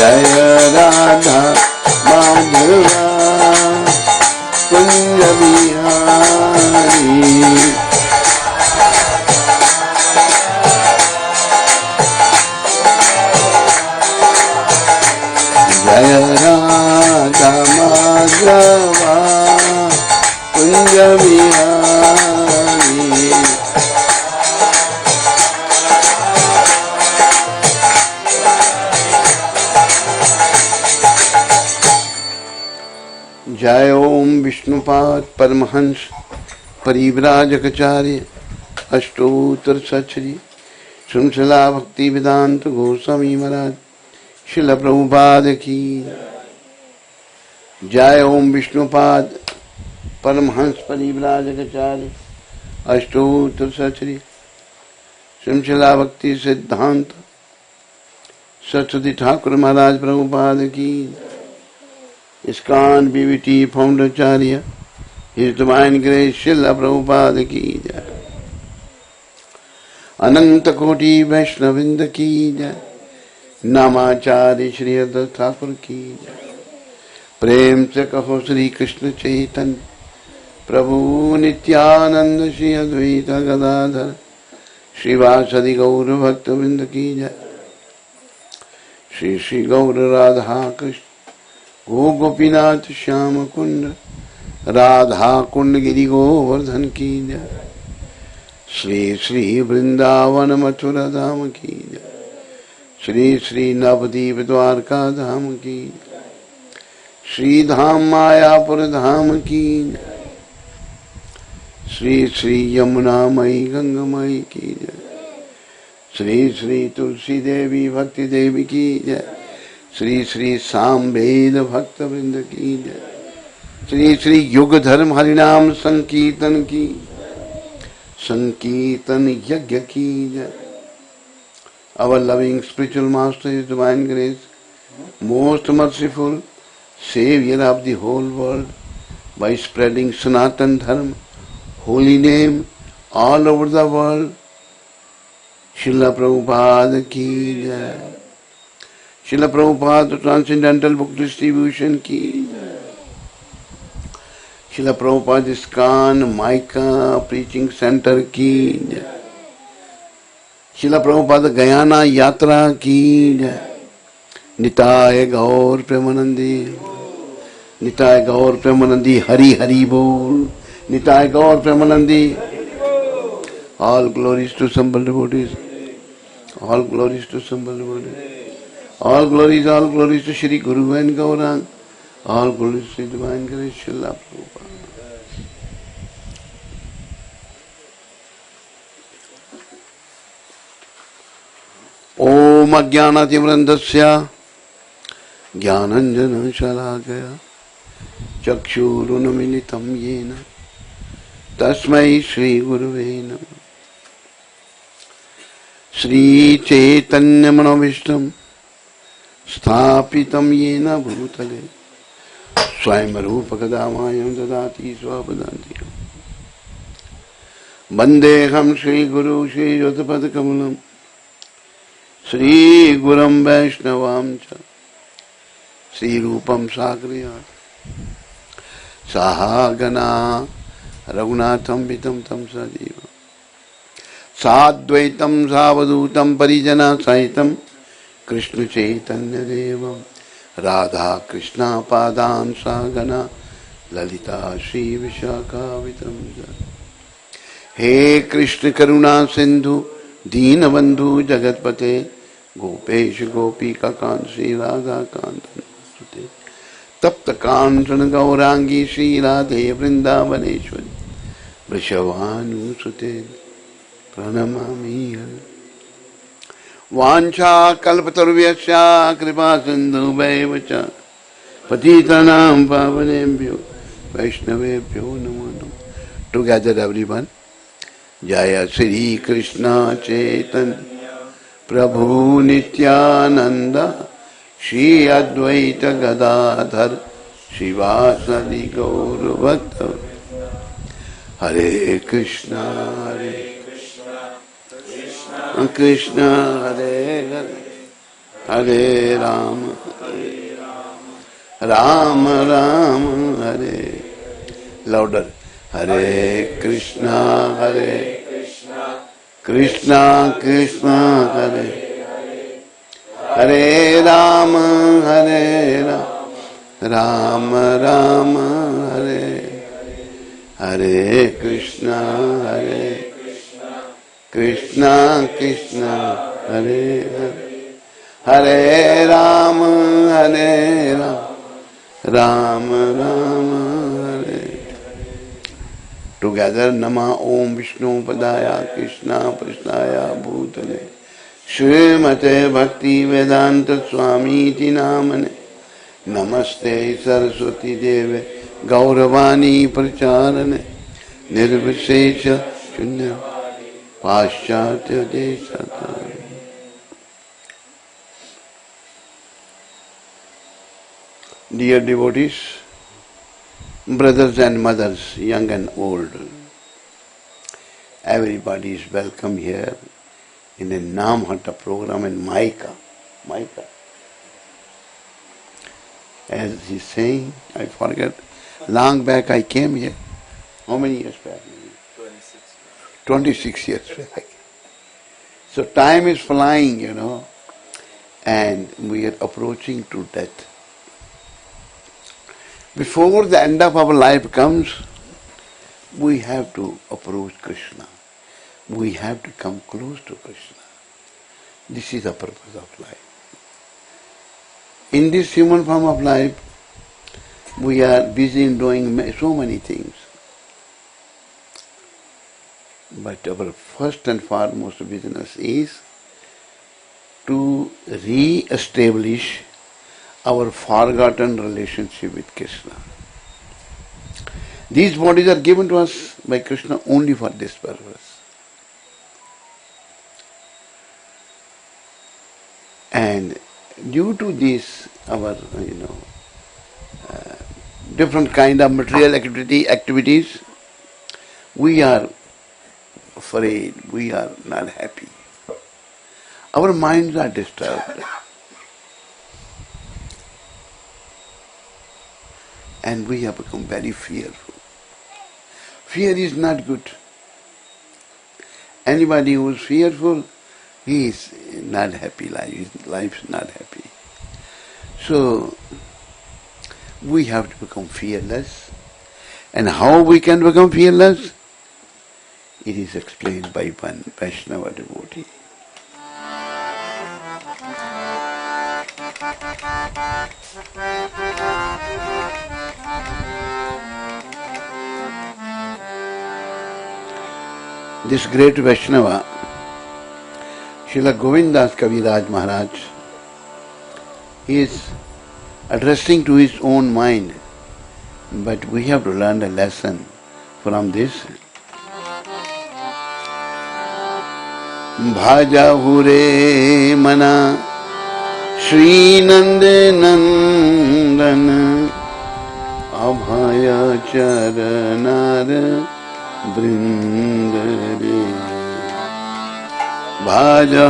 जय राधा माधवा कुंज बिहारी। जय राधा माधवा कुंज बिहारी। जय ओम विष्णुपाद परमहंस परिव्राजकाचार्य अष्टोत्तर सचरी श्रृंखला भक्ति वेदांत गोस्वामी महाराज श्रील प्रभुपाद की जय। ओम विष्णुपाद परमहंस परिव्राजकाचार्य अष्टोत्तर सचरी श्रृंखला भक्ति सिद्धांत सरस्वती ठाकुर महाराज प्रभुपाद की। इस्कॉन बीवीटी फाउंडाचार्य his divine grace Srila Prabhupada की जय। अनंत कोटि वैष्णविंद की जय। नामाचार्य श्री हरदास ठाकुर की जय। प्रेम से कहो श्री कृष्ण चैतन्य प्रभु नित्यानंद श्री अद्वैत गदाधर श्रीवासदि गौर भक्त वृंद की जय। श्री श्री गौर राधा कृष्ण गो गोपीनाथ श्याम कुंड राधा कुंड गिरि गोवर्धन की जय। श्री श्री वृंदावन मथुरा धाम की जय। श्री श्री नवदीप द्वारका धाम की जय। श्री धाम मायापुर धाम की जय। श्री श्री यमुना मई गंगा मई की जय। श्री श्री तुलसी देवी भक्ति देवी की जय। श्री श्री सामवेद भक्त वृंद की जय। श्री श्री युग धर्म हरिनाम संकीर्तन की संकीर्तन यज्ञ की जय। Our loving spiritual master is divine grace, most merciful savior of the whole world, by spreading Sanatan Dharma, holy name all over the world. Srila Prabhupada ki jai. Srila Prabhupada Transcendental Book Distribution की। Srila Prabhupada ISKCON Maika Preaching Center की। Srila Prabhupada Guyana यात्रा की। निताय गौर प्रेमानंदी निताय गौर प्रेमानंदी हरि हरि बोल निताय गौर Premanandi. All glories to Sambal devotees. All glories to Sambal devotees. All glories to Shri Guru and Gaurang. All glories to divine grace Srila Prabhupada. Om Ajnanatimrandasya Jnananjana Shalakaya Chakshurunamilitam Yena Tasmai Shri Guruve Namah। Shri Chaitanya Manavishtam स्थापितं येन भूतले स्वयं रूप कदामयं ददाति स्वपदान्तिकम्। वन्देऽहं श्रीगुरु श्रीयुतपदकमलं श्रीगुरुं वैष्णवां च श्रीरूपं साग्रजातं सहगना रघुनाथं वितं तं सजीवं साद्वैतं सावधूतं परिजनसहितं कृष्ण चैतन्य देवं राधा कृष्णा पादान सागना ललिता श्री विशाखावितं। हे कृष्ण करुणा सिंधु दीनबंधु जगतपते गोपेश गोपिका कांत श्री राधा कांत सुते तप्त कांचन गौरांगी श्री राधे वृंदावनेश्वरी वृषभानुसुते प्रणमामि। वांछा कल्पतरुभ्यश्च कृपा सिन्धुभ्यैव च पतितानां पावनेभ्यो वैष्णवेभ्यो नमो नमः। Together everyone. जय श्री कृष्ण चैतन्य प्रभु नित्यानंद श्री अद्वैत गदाधर श्रीवासदि गौर भक्त। हरे Krishna Krishna Hare Hare Hare Rama, Rama Rama, Hare. Louder. Hare Krishna, Krishna Krishna, Hare Rama, Rama Rama, Hare Krishna, Krishna Krishna, Hare Rama, Rama Rama, Hare. Together, Nama Om Vishnu Padaya Krishna Prasnaya Bhutale Srimate Bhakti Vedanta Swami Iti Namane Namaste Saraswati Deve Gauravani Pracharane Nirvishesha Shunya Paschatya Desatari. Dear devotees, brothers and mothers, young and old, everybody is welcome here in the Namhata program in Maika. As he's saying, I forget, long back I came here. How many years back? 26 years back. So time is flying, and we are approaching to death. Before the end of our life comes, we have to approach Krishna. We have to come close to Krishna. This is the purpose of life. In this human form of life, we are busy in doing so many things. But our first and foremost business is to re-establish our forgotten relationship with Krishna. These bodies are given to us by Krishna only for this purpose. And due to this, our different kind of material activities, we are afraid, we are not happy. Our minds are disturbed. And we have become very fearful. Fear is not good. Anybody who is fearful, he is not happy. Life is not happy. So, we have to become fearless. And how we can become fearless? It is explained by one Vaishnava devotee. This great Vaishnava, Srila Govindas Kaviraj Maharaj, he is addressing to his own mind, but we have to learn a lesson from this. Bhaja hure mana Shri Nande Nandana Abhaya Charanara Brindare Bhaja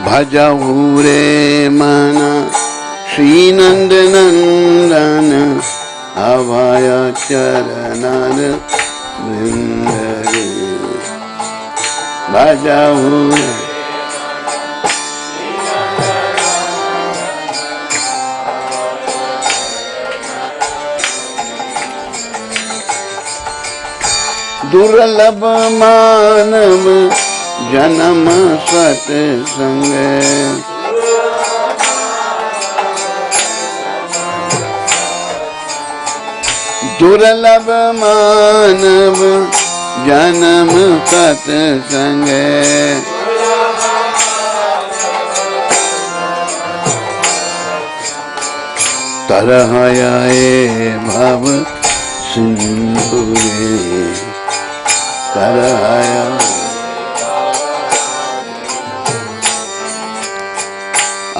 Bhaja hure mana Shri Nanda Nandana Avaya Charanana Brindare Bhaja hure Durlabh manav janam sat sang Durlabh manav janam sat sang Tarahaye bhav sindhure Tarahaya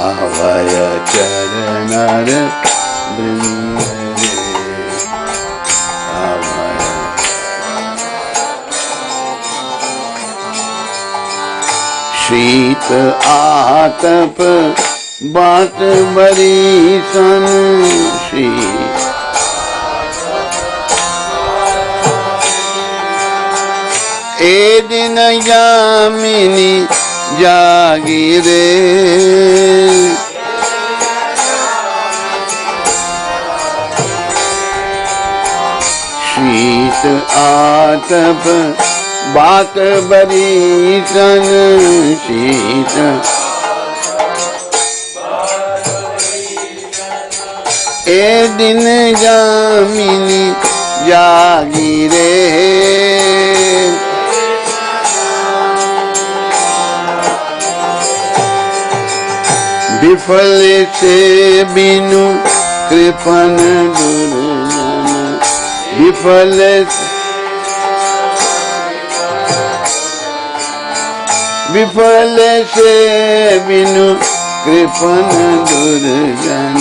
Avaya Charanara वृंद रे अभय। शीत आतप बात बरीसन शीत ए दिन यामिनी जागी रे शीत आतप बात बरीसन शीत ए दिन यामिनी जागी रे विफल से बिनु कृपन दुर्जन विफल से बिनु कृपन दुर्जन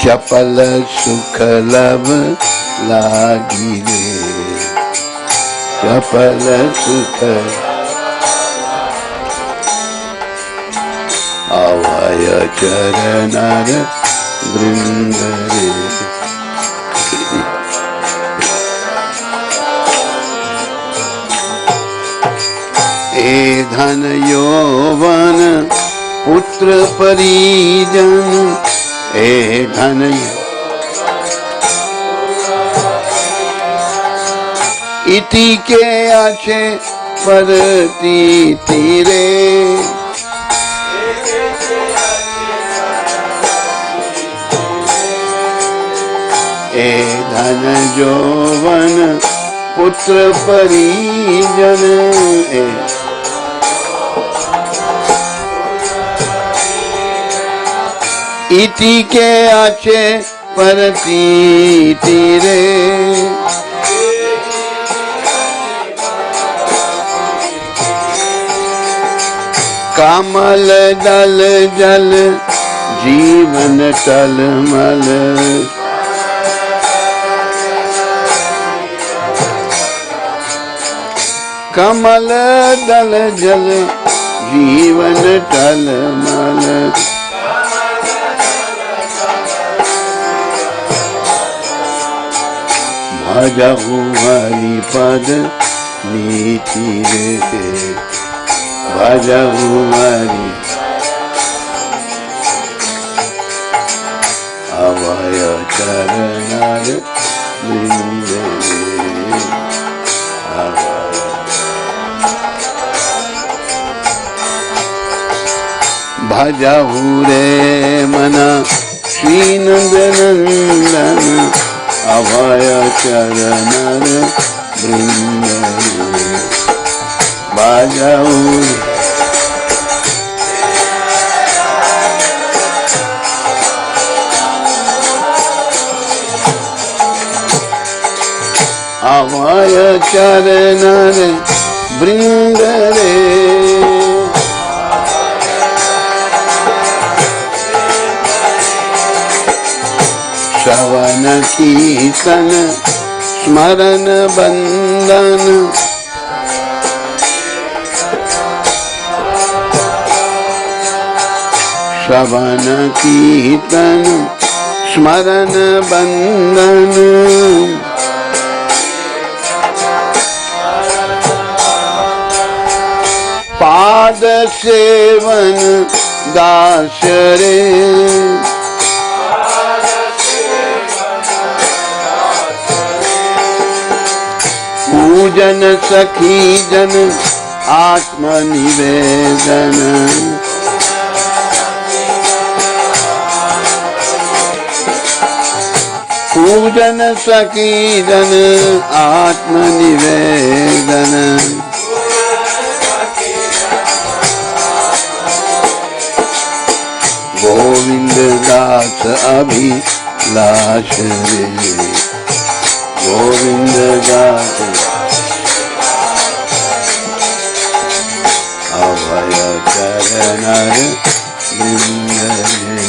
चपल सुख लब लागी रे चपल सुख अभय चरणर वृंद रे ए धन यौवन पुत्र परिजन ए धन इति के आछे परती तीरे ए धन यौवन पुत्र परिजन इति के आछे परती तीरे कमल दल जल जीवन टलमल कमल दल जल जीवन टलमल भजहु हरि पद नीति रे भजहु हरि अभय चरणर वृंद रे भजहु रे मना श्री नंदनंदन अभय चरणर वृंद रे भजहु अभय चरणर वृंद रे श्रवण कीर्तन स्मरण बंदन श्रवण कीर्तन स्मरण बंदन पाद सेवन दास रे पूजन सखी जन आत्म निवेदन पूजन सखी जन आत्म निवेदन गोविंद दास अभिलाष रे गोविंद दास अभय नर वृंद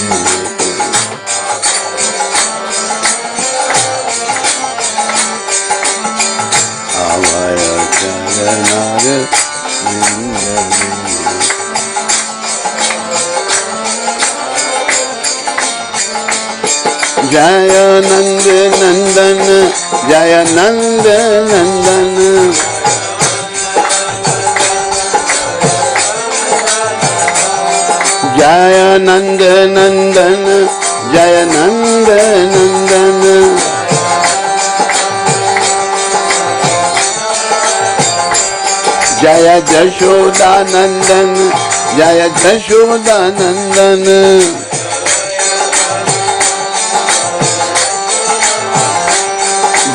अभय चरणर जय नंद नंदन जय नंद नंदन जय नंद नंदन जय नंद नंदन जय जशोदा नंदन जय जशोदा नंदन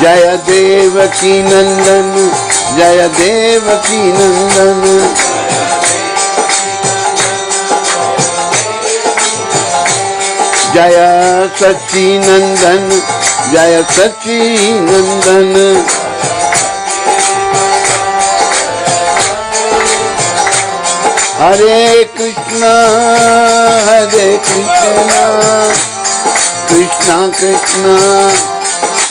जय देवकी नंदन जय देवकी नंदन जय सच्ची नंदन जय सच्ची नंदन हरे कृष्णा कृष्णा कृष्णा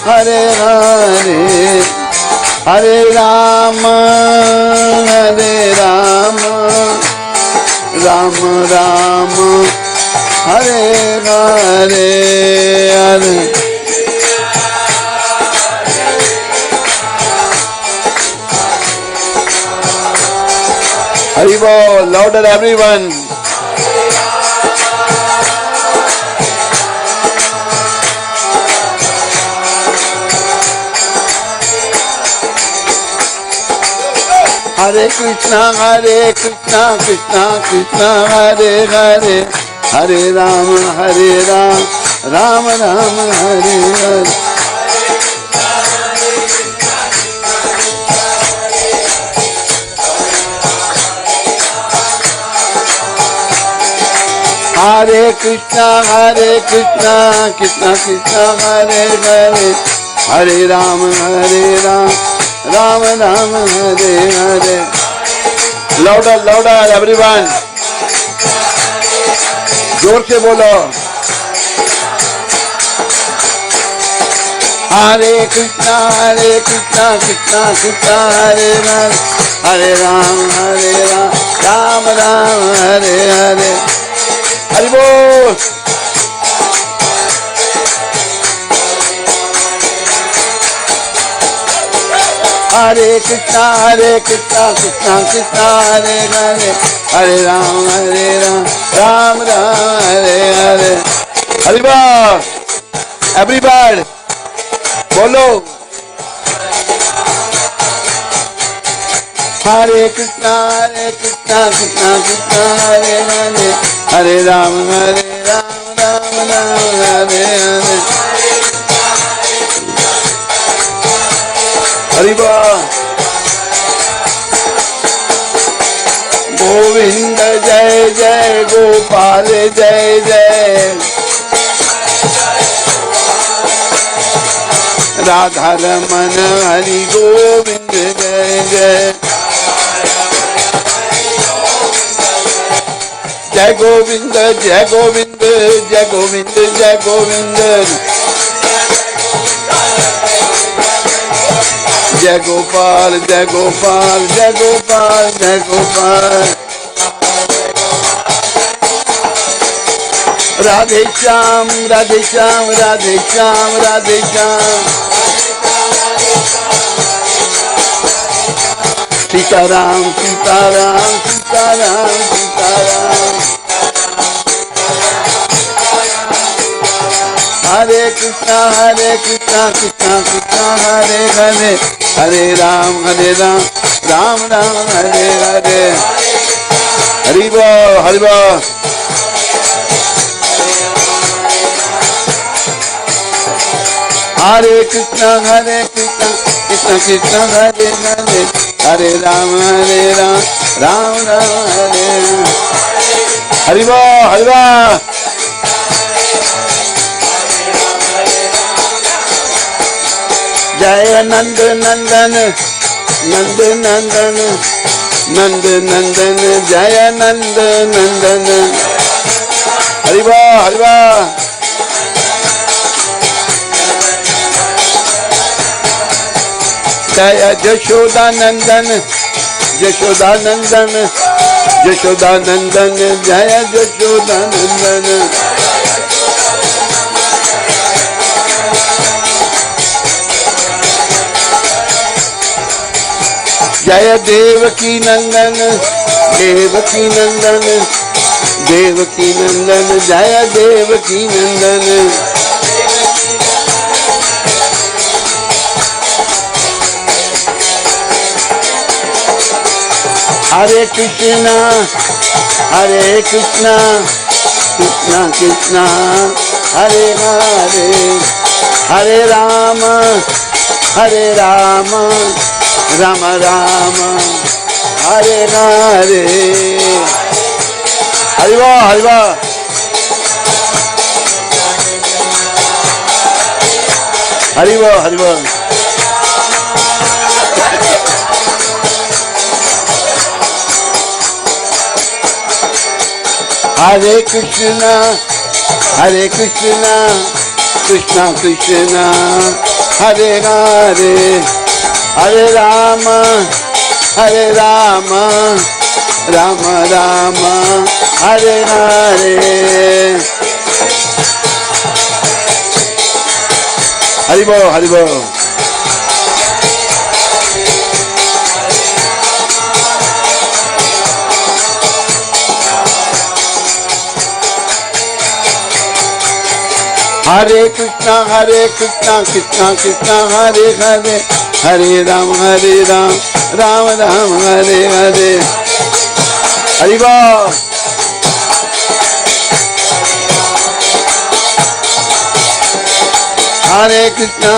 हरे हरे हरे राम राम राम हरे हरे हरे हरि बोल louder everyone हरे कृष्णा कृष्णा कृष्णा हरे हरे हरे राम राम राम हरे हरे हरे कृष्णा कृष्णा कृष्णा हरे हरे हरे राम राम राम हरे हरे louder everyone जोर से बोलो हरे कृष्णा कृष्णा कृष्णा हरे हरे हरे राम राम राम हरे हरे हरि बोल हरे कृष्णा कृष्णा कृष्णा हरे हरे हरे राम राम हरे हरे हरि बोल एवरीबॉडी बोलो हरे कृष्णा कृष्णा हरे हरे हरे राम राम हरे हरे हरि बोल गोविंद जय जय गोपाल जय जय राधा रमन हरि गोविंद जय जय जय गोविंद जय गोविंद जय गोविंद जय गोविंद जय गोपाल जय गोपाल जय गोपाल जय गोपाल राधे श्याम राधे श्याम राधे श्याम राधे श्याम सीताराम सीताराम सीताराम सीताराम हरे कृष्णा कृष्णा कृष्णा हरे हरे हरे राम राम हरे हरे हरि बोल हरि बोल हरे कृष्णा कृष्णा कृष्णा हरे हरे हरे राम राम हरे हरि बोल हरि बोल जय नंद नंदन नंद नंदन जय नंद नंदन। हरि बोल हरि बोल। जय यशोदा नंदन यशोदा नंदन यशोदा नंदन जय यशोदा नंदन। जय देवकी नंदन देवकी नंदन देवकी नंदन जय देवकी नंदन। हरे कृष्णा कृष्णा कृष्णा हरे हरे हरे राम राम राम हरे हरे। हरि बोल हरि बोल। हरि बोल हरि बोल। हरे कृष्णा कृष्णा कृष्णा हरे हरे हरे राम राम राम हरे हरे। हरि बोल हरि बोल। हरे कृष्णा कृष्णा कृष्णा हरे हरे हरे राम राम राम हरे हरे। हरि बोल। हरे कृष्णा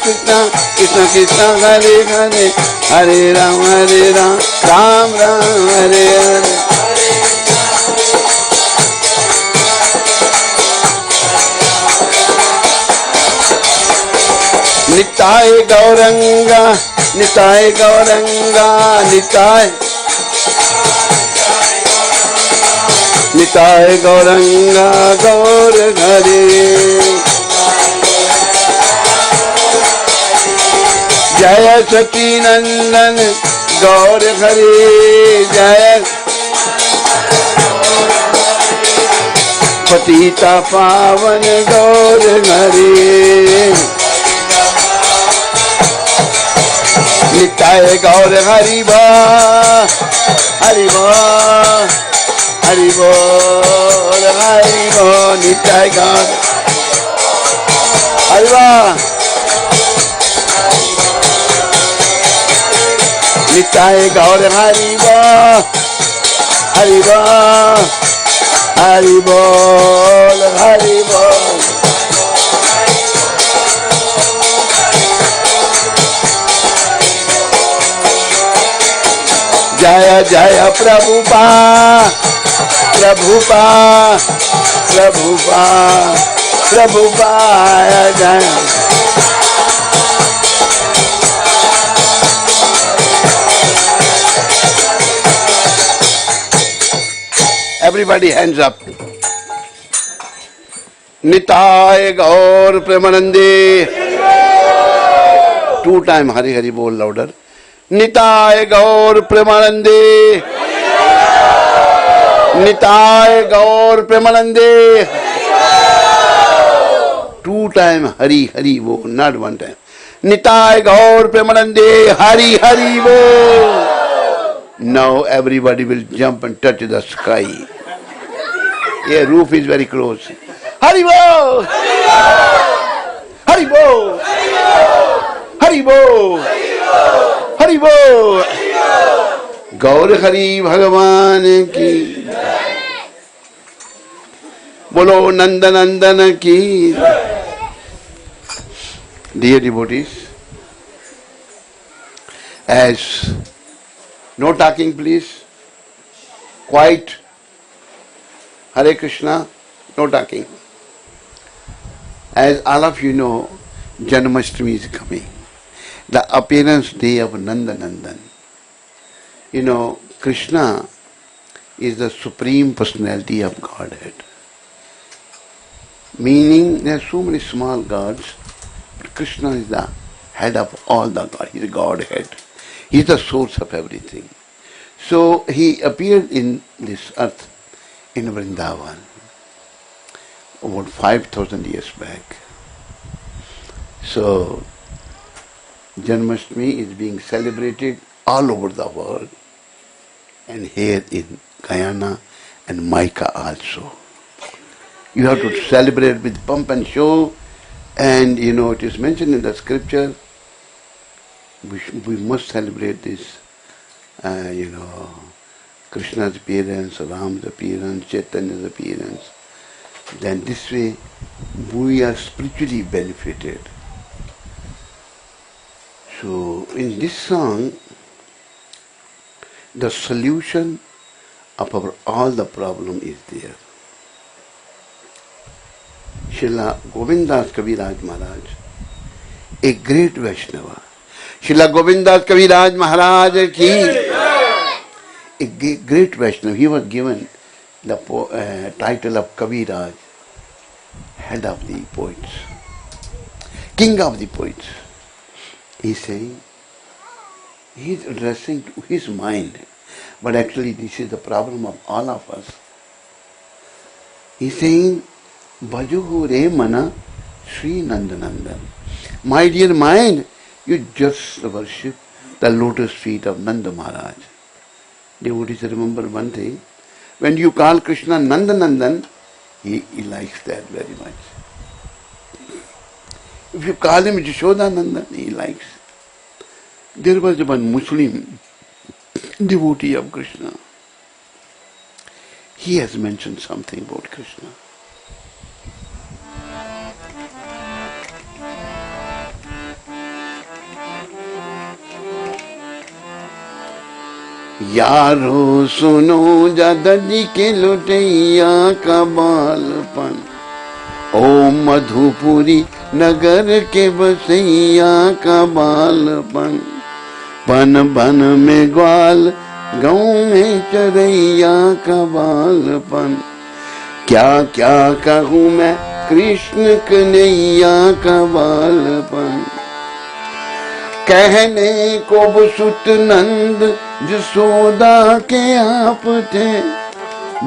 कृष्णा कृष्णा हरे हरे हरे राम राम राम हरे हरे। निताय गौरंगा निताय गौरंगा निताय गौरंगा गौर हरे। जय सची नंदन गौर हरे जय पतिता पावन गौर हरे। निताय गौर हरि बोल हरि बोल हरि बोल हरि बोल। निताय गौर हरि बोल निताय गौर हरि बोल हरि बोल हरि बोल हरि बोल। जय जय प्रभुपाद प्रभुपाद प्रभुपाद प्रभुपाद जय। Everybody hands up. निताय गौर प्रेमानंदे। Two time Hari Hari बोल louder. निताय गौर प्रेमानंदे निताय गौर प्रेमानंदे। Two time Hari Hari वो not one time. निताय गौर प्रेमानंदे हरि हरि वो। Now everybody will jump and touch the sky. Yeah, roof is very close. Hari bo Hari bo Hari bo Hari बोल। गौर हरि भगवान की बोलो नंद नंदन की। Dear devotees, as no talking please, quiet, Hare Krishna, no talking. As all of you know, Janmashtami is coming. The appearance day of Nanda Nandan. You know, Krishna is the supreme personality of Godhead. Meaning there are so many small gods, but Krishna is the head of all the gods. He is the Godhead. He is the source of everything. So he appeared in this earth in Vrindavan about 5,000 years back. So Janmashtami is being celebrated all over the world, and here in Guyana and Mica also. You have to celebrate with pomp and show, and you know it is mentioned in the scripture. We must celebrate this. Krishna's appearance, Ram's appearance, Chaitanya's appearance. Then this way we are spiritually benefited. So in this song, the solution of all the problem is there. Srila Govindas Kaviraj Maharaj, a great Vaishnava. Srila Govindas Kaviraj Maharaj ki, a great Vaishnava. He was given the title of Kaviraj, head of the poets, king of the poets. He is saying, he is addressing to his mind, but actually this is the problem of all of us. He is saying, Bhajuhu re mana Sri Nandanandan. My dear mind, you just worship the lotus feet of Nanda Maharaj. Devotees, remember one thing, when you call Krishna Nandanandan, he likes that very much. If you call him Yashodanandan, he likes. There was one Muslim devotee of Krishna. He has mentioned something about Krishna. यारो सुनो जादाजी के लुटैया का बालपन, ओ मधुपुरी नगर के बसैया का बालपन, पन बन में ग्वाल गाँव में चरैया का बालपन, क्या क्या कहूँ मैं कृष्ण कन्हैया का बालपन, कहने को सुत नंद जसोदा के आप थे,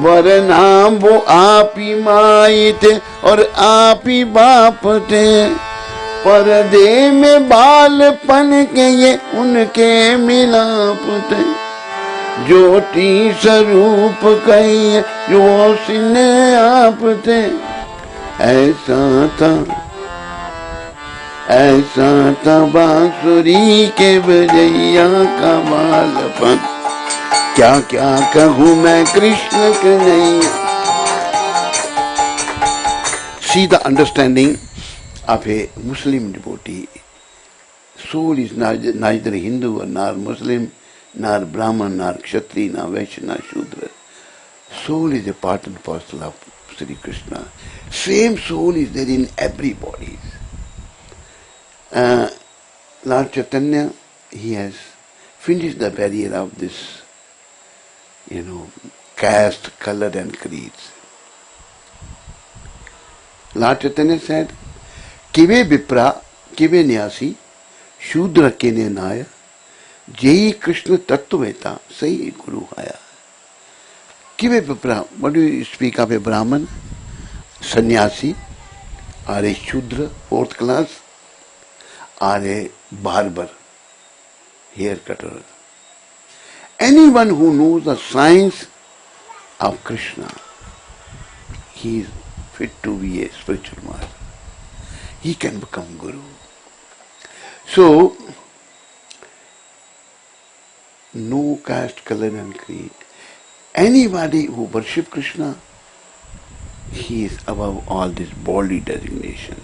वरना वो आप ही माई थे और आप ही बाप थे, पर्दे में बालपन के ये उनके मिलाप थे, ज्योति स्वरूप कहिए जो सिने आप थे, ऐसा था बांसुरी के बजैया का बालपन, क्या क्या कहूँ मैं Krishna Kanhaiya. See the understanding of a Muslim devotee. Soul is neither Hindu nor Muslim, nor Brahman, nor Kshatri, nor Vaishya, nor Shudra. Soul is a part and parcel of Sri Krishna. Same soul is there in everybody. Lord Chaitanya, he has finished the barrier of this, caste, color and creeds. Lord Chaitanya said, Kive Vipra, Kive Nyasi, Shudra Kene Naya, Jai Krishna Tattveta, Sai Guru Haya. Kive Vipra, what do you speak of a Brahman, sannyasi, or a Shudra, fourth class, or a barber, hair cutter. Anyone who knows the science of Krishna, he is fit to be a spiritual master. He can become Guru. So, no caste, color and creed. Anybody who worships Krishna, he is above all this body designation.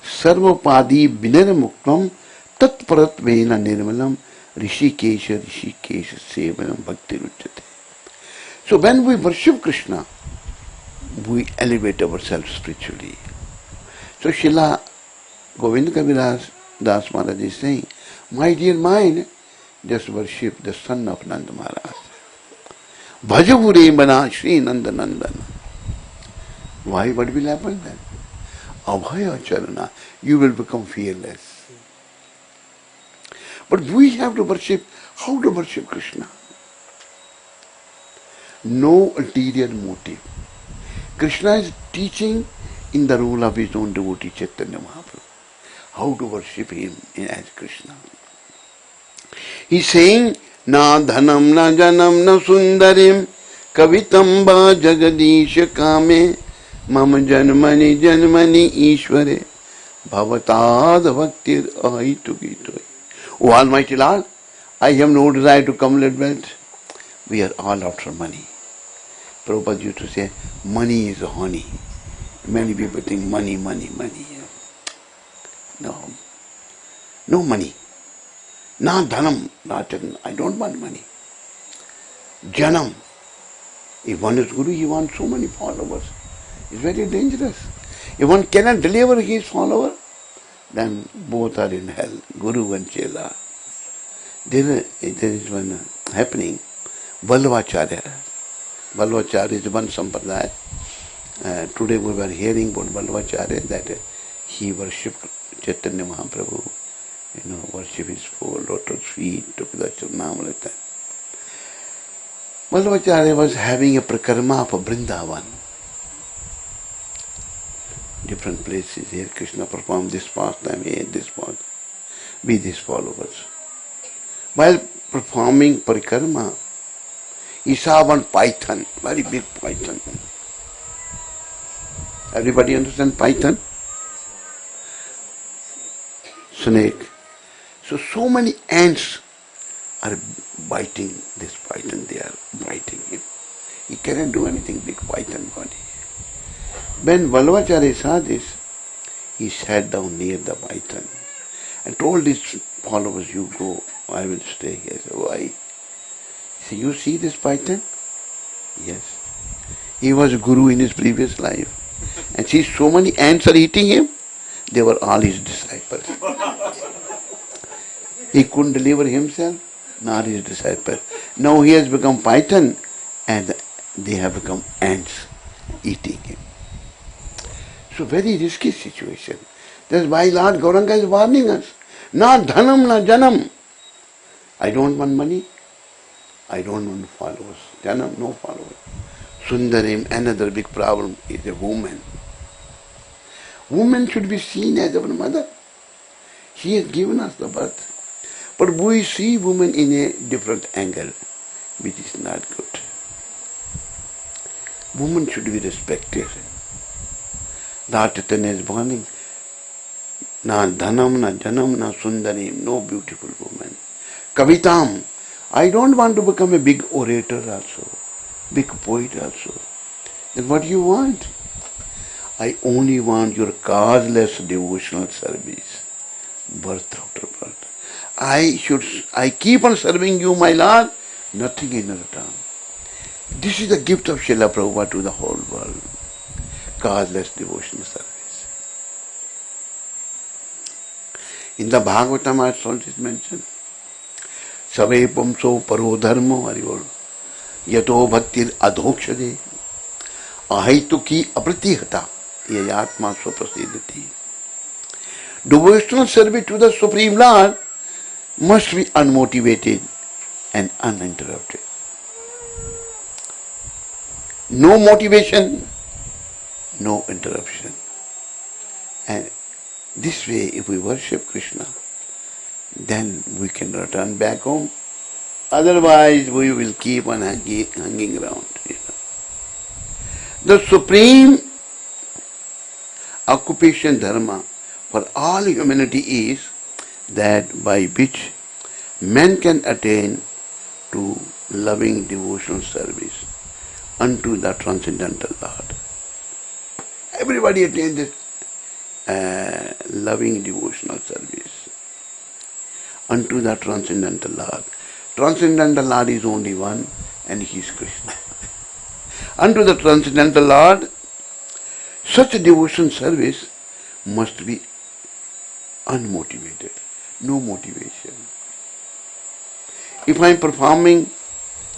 Sarvapadi vinara muktam tatparatveena nirmalam rishikesha sevanam bhakti ruchyate. So when we worship Krishna, we elevate ourselves spiritually. So Srila Govinda Kaviraj Das Maharaj is saying, my dear mind, just worship the son of Nanda Maharaj. Bhajagure Mana Shri Nanda Nandan. Why? What will happen then? Abhaya Charana. You will become fearless. But we have to worship. How to worship Krishna? No ulterior motive. Krishna is teaching in the role of his own devotee Chaitanya Mahaprabhu. How to worship him as Krishna. He's saying, Na dhanam na janam na sundarim kavitam ba jagadisha kame mama janmani janmani ishvare bhavatad bhaktir ahitu gitoi. O Almighty Lord, I have no desire to accumulate wealth. We are all after money. Prabhupada used to say, money is honey. Many people think money, money, money. No money. Na dhanam, I don't want money. Janam. If one is Guru, he wants so many followers. It's very dangerous. If one cannot deliver his follower, then both are in hell, Guru and Chela. There is one happening, Vallabhacharya. Vallabhacharya is one sampradaya. Today we were hearing about Vallabhacharya that he worshipped Chaitanya Mahaprabhu, worship his 4 lotus feet, took the Charnam like that. Vallabhacharya was having a prakarma of Vrindavan. Different places here, Krishna performed this pastime, here this pastime, with his followers. While performing parikrama, he saw one python, very big python. Everybody understand python? Snake. So many ants are biting this python, they are biting him. He cannot do anything, big python body. When Vallabhacharya saw this, he sat down near the python and told his followers, you go, I will stay here. So why? So you see this python? Yes. He was Guru in his previous life. And see, so many ants are eating him. They were all his disciples. He couldn't deliver himself, nor his disciples. Now he has become python and they have become ants eating him. So very risky situation. That's why Lord Gauranga is warning us. Na dhanam na janam. I don't want money. I don't want followers. Janam, no followers. Sundarim, another big problem is a woman. Woman should be seen as our mother. She has given us the birth. But we see women in a different angle, which is not good. Women should be respected. Lord Chaitanya is warning. Na dhanam, na janam, na sundarim, no beautiful woman. Kavitam, I don't want to become a big orator also, big poet also. Then what do you want? I only want your causeless devotional service, birth after birth. I keep on serving you, my Lord, nothing in return. This is the gift of Srila Prabhupada to the whole world. Causeless devotional service. In the Bhagavatam also it is mentioned. Save pamso paro dharmo harivol yato bhaktir adhokshade ahaituki apratihata yayatma swaprasidati. Devotional service to the Supreme Lord must be unmotivated and uninterrupted. No motivation, no interruption. And this way, if we worship Krishna, then we can return back home. Otherwise, we will keep on hanging around. The supreme occupation dharma for all humanity is that by which man can attain to loving devotional service unto the transcendental Lord. Everybody attains this loving devotional service unto the transcendental Lord. Transcendental Lord is only one, and He is Krishna. Unto the transcendental Lord, such a devotion service must be unmotivated, no motivation. If I am performing,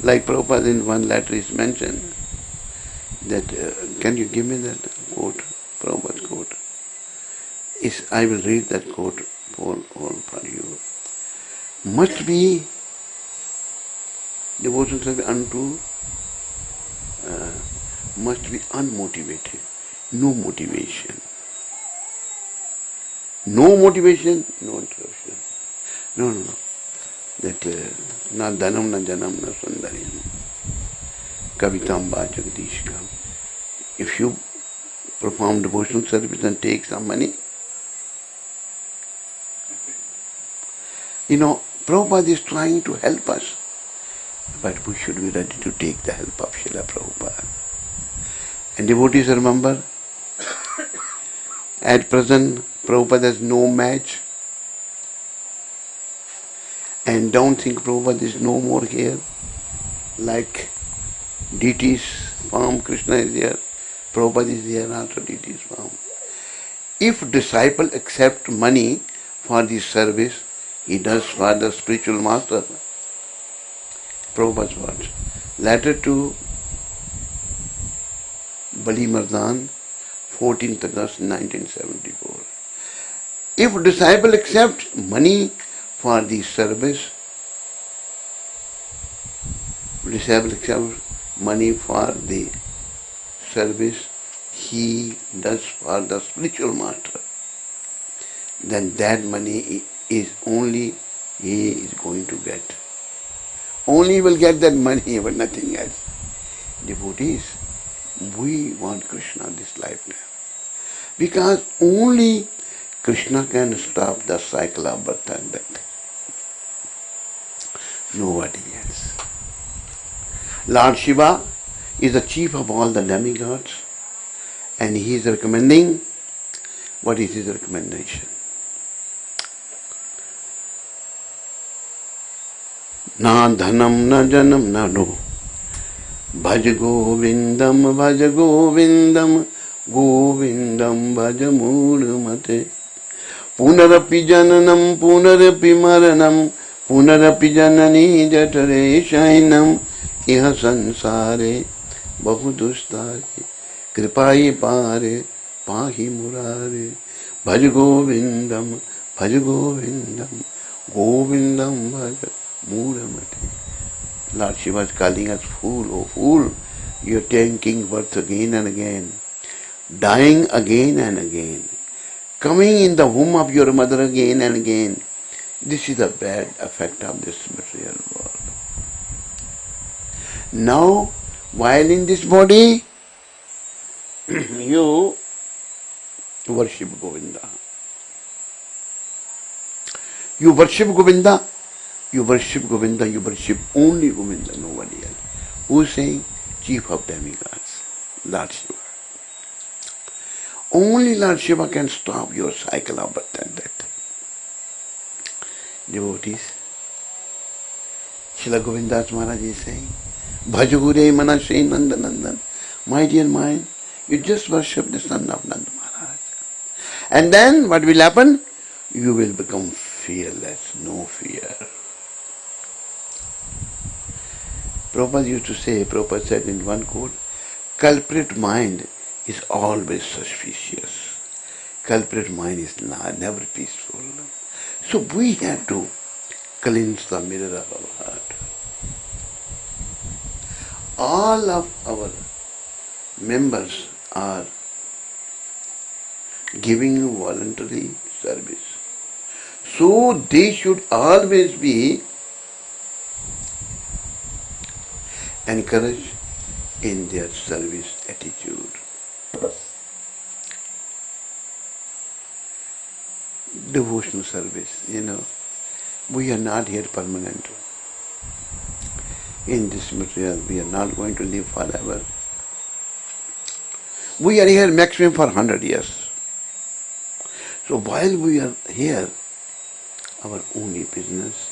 like Prabhupada in one letter is mentioned, that, can you give me that quote, Prabhupada's quote? I will read that quote for you. Must be devotion service unto, must be unmotivated, no motivation. No motivation, no interruption. No. That na dhanam, na janam, na sundarim. Kavitamba Jagadishkam. If you perform devotional service and take some money, Prabhupada is trying to help us, but we should be ready to take the help of Srila Prabhupada. And devotees, remember, at present Prabhupada has no match, and don't think Prabhupada is no more here. Like deities form, Krishna is here, Prabhupada is here also, deities form. If disciple accept money for the service he does for the spiritual master, Prabhupada's words, letter to Bali Mardan, 14th August 1974. If disciple accepts money for the service, disciple accepts money for the service he does for the spiritual master, then that money is only he is going to get. Only will get that money, but nothing else. Devotees, we want Krishna this lifetime, because only Krishna can stop the cycle of birth and death. Nobody else. Lord Shiva is the chief of all the demigods, and he is recommending, what is his recommendation? Na dhanam, na janam, na no. Bhaj Govindam, Govindam bhaj mudmate. Punarapi jananam, punarapi maranam, punarapi janani jatare shainam, iha sansare, bahudustare, kripai pare, pahi murare. Bhaj Govindam, Govindam bhaj mudmate. Lord Shiva is calling us fool, oh fool, you are taking birth again and again, dying again and again, coming in the womb of your mother again and again. This is the bad effect of this material world. Now, while in this body, you worship Govinda. You worship Govinda. You worship Govinda, you worship only Govinda, nobody else. Who is saying? Chief of demigods, Lord Shiva. Only Lord Shiva can stop your cycle of birth and death. Devotees, Srila Govindas Maharaj is saying, Bhajagure Manashe Nandanandan. My dear mind, you just worship the son of Nanda Maharaj. And then what will happen? You will become fearless, no fear. Prabhupada used to say, Prabhupada said in one quote, culprit mind is always suspicious. Culprit mind is never peaceful. So we have to cleanse the mirror of our heart. All of our members are giving you voluntary service. So they should always be encouraged in their service attitude. Devotional service, we are not here permanent. In this material, we are not going to live forever. We are here maximum for 100 years. So while we are here, our only business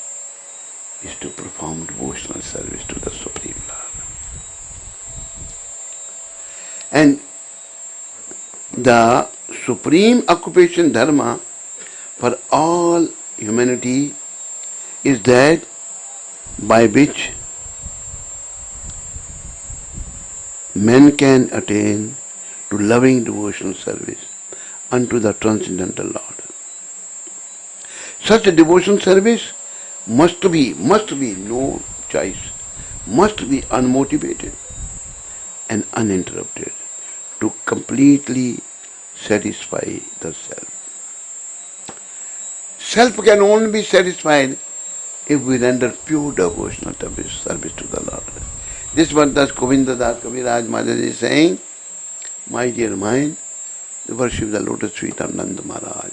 is to perform devotional service to the Supreme Lord. And the supreme occupation dharma for all humanity is that by which men can attain to loving devotional service unto the transcendental Lord. Such a devotional service must be no choice, must be unmotivated and uninterrupted to completely satisfy the self. Self can only be satisfied if we render pure devotional service to the Lord. This one Das Govinda Das Kaviraj Maharaj is saying, my dear mind, worship the lotus feet of Nanda Maharaj.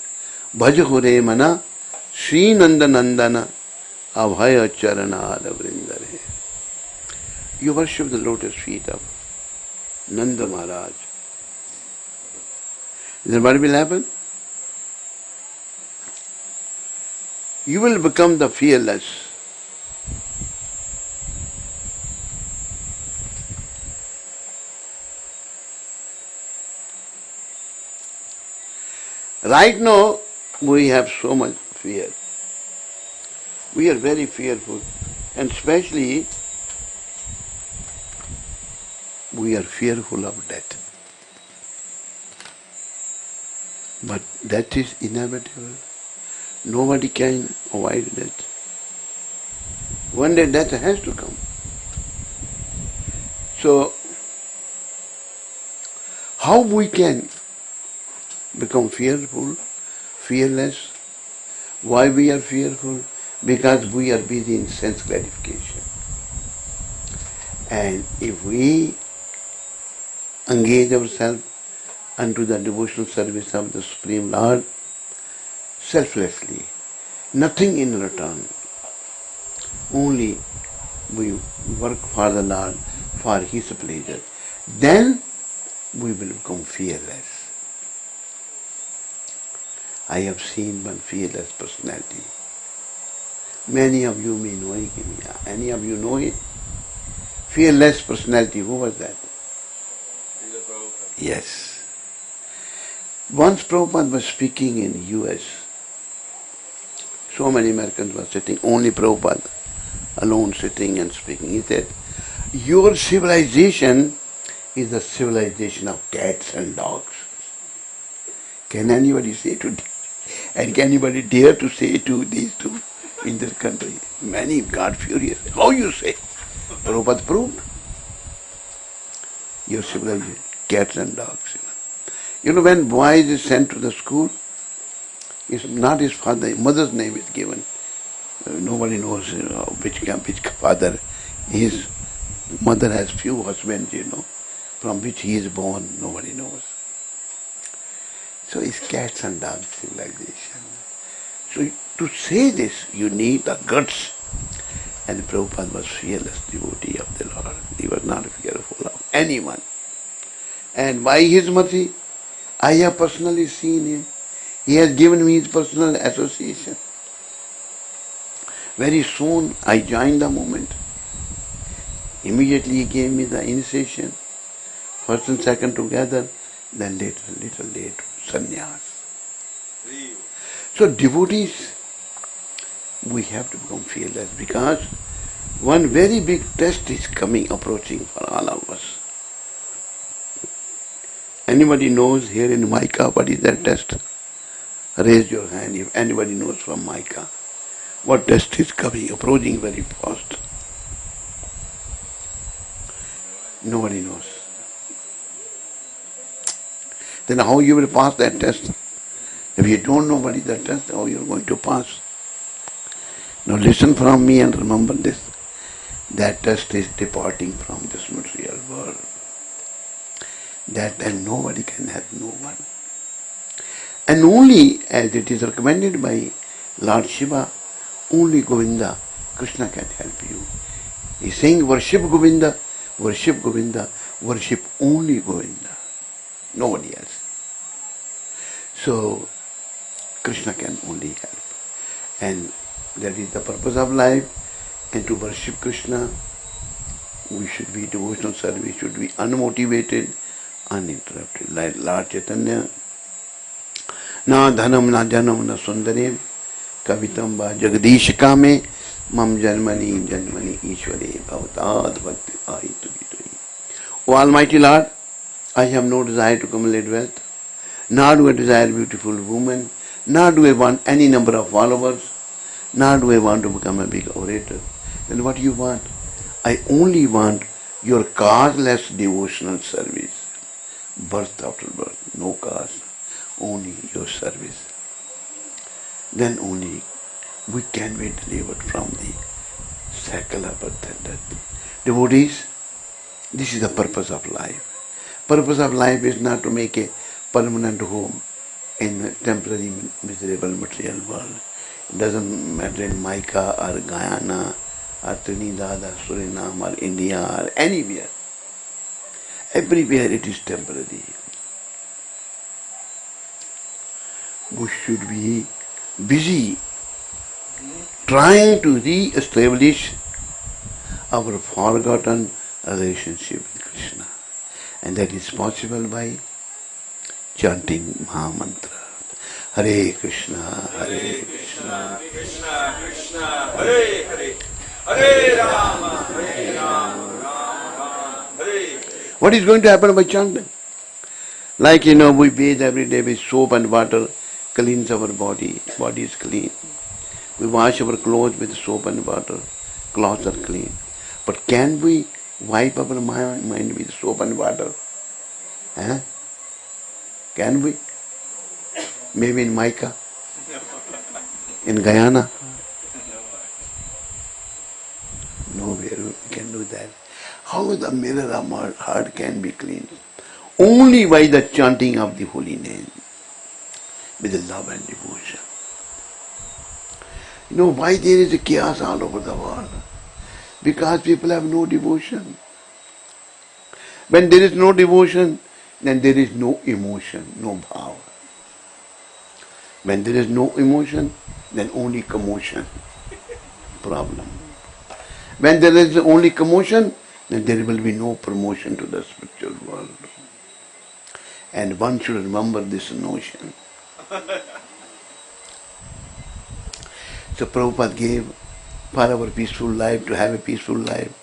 Bhaj Hore Mana Sri Nanda Nandana Abhaya Charana Vrindare. You worship the lotus feet of Nanda Maharaj. Then what will happen? You will become the fearless. Right now, we have so much fear. We are very fearful, and especially we are fearful of death. But death is inevitable. Nobody can avoid death. One day death has to come. So, how we can become fearful, fearless? Why we are fearful? Because we are busy in sense gratification. And if we engage ourselves unto the devotional service of the Supreme Lord, selflessly, nothing in return, only we work for the Lord, for His pleasure, then we will become fearless. I have seen one fearless personality. Many of you may know him. Any of you know it? Fearless personality, who was that? Srila Prabhupada. Yes. Once Prabhupada was speaking in US. So many Americans were sitting, only Prabhupada alone sitting and speaking. He said, your civilization is the civilization of cats and dogs. Can anybody say to, and can anybody dare to say to these two in this country? Many got furious. How you say? Prabhupada proved. Your civilization, cats and dogs. You know, when boy is sent to the school, it's not his father, mother's name is given. Nobody knows which father. His mother has few husbands, from which he is born, nobody knows. So it's cats and dogs civilization. So to say this, you need the guts. And Prabhupada was fearless devotee of the Lord. He was not fearful of anyone. And by his mercy, I have personally seen him. He has given me his personal association. Very soon I joined the movement. Immediately he gave me the initiation. First and second together, then little later, sannyas. So devotees, we have to become fearless because one very big test is approaching for all of us. Anybody knows here in Micah what is that test? Raise your hand if anybody knows from Micah. What test is approaching very fast? Nobody knows. Then how you will pass that test? If you don't know what is that test, how you are going to pass? Now listen from me and remember this. That test is departing from this material world. That time nobody can help no one. And only as it is recommended by Lord Shiva, only Govinda, Krishna can help you. He is saying worship Govinda, worship Govinda, worship only Govinda, nobody else. So Krishna can only help. And that is the purpose of life. And to worship Krishna, we should be devotional service, should be unmotivated, uninterrupted. Like Lord Chaitanya, na dhanam na janam na sundarim kavitam va jagadish kame Mam Janmani Janmani Ishware Bhavatad Bhakti Ahitu Vitui. O Almighty Lord, I have no desire to accumulate wealth, nor do I desire beautiful women, nor do I want any number of followers, nor do I want to become a big orator. Then what do you want? I only want your causeless devotional service. Birth after birth, no cause, only your service. Then only we can be delivered from the cycle of birth and death. Devotees, this is the purpose of life. Purpose of life is not to make a permanent home in a temporary miserable material world. It doesn't matter in Mica or Guyana or Trinidad or Suriname or India or anywhere. Everywhere it is temporary. We should be busy trying to re-establish our forgotten relationship with Krishna. And that is possible by chanting Mahamantra. Hare Krishna, Hare Krishna, Krishna Krishna, Hare Hare, Hare Rama, Hare Rama, Rama Hare Hare. What is going to happen by chanting? Like we bathe every day with soap and water, cleans our body is clean. We wash our clothes with soap and water, clothes are clean. But can we wipe our mind with soap and water? Can we? Maybe in Mica, in Guyana. Nowhere we can do that. How the mirror of our heart can be cleansed? Only by the chanting of the holy name, with the love and devotion. Why there is a chaos all over the world? Because people have no devotion. When there is no devotion, then there is no emotion, no bhava. When there is no emotion, then only commotion. Problem. When there is only commotion, then there will be no promotion to the spiritual world. And one should remember this notion. So Prabhupada gave for our peaceful life, to have a peaceful life,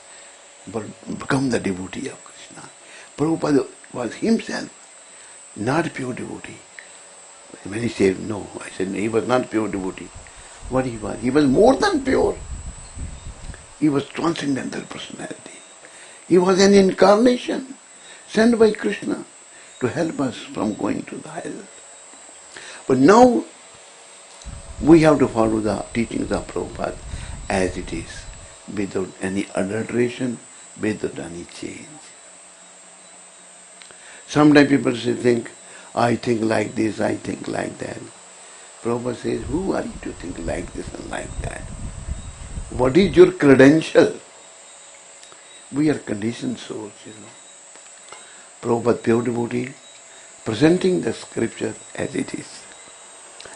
but become the devotee of Krishna. Prabhupada was himself not pure devotee. When he said no, I said no, he was not pure devotee. What he was? He was more than pure. He was transcendental personality. He was an incarnation sent by Krishna to help us from going to the hell. But now we have to follow the teachings of Prabhupada as it is, without any adulteration, without any change. Sometimes people think, I think like this, I think like that. Prabhupada says, who are you to think like this and like that? What is your credential? We are conditioned souls, Prabhupada, pure devotee, presenting the scripture as it is.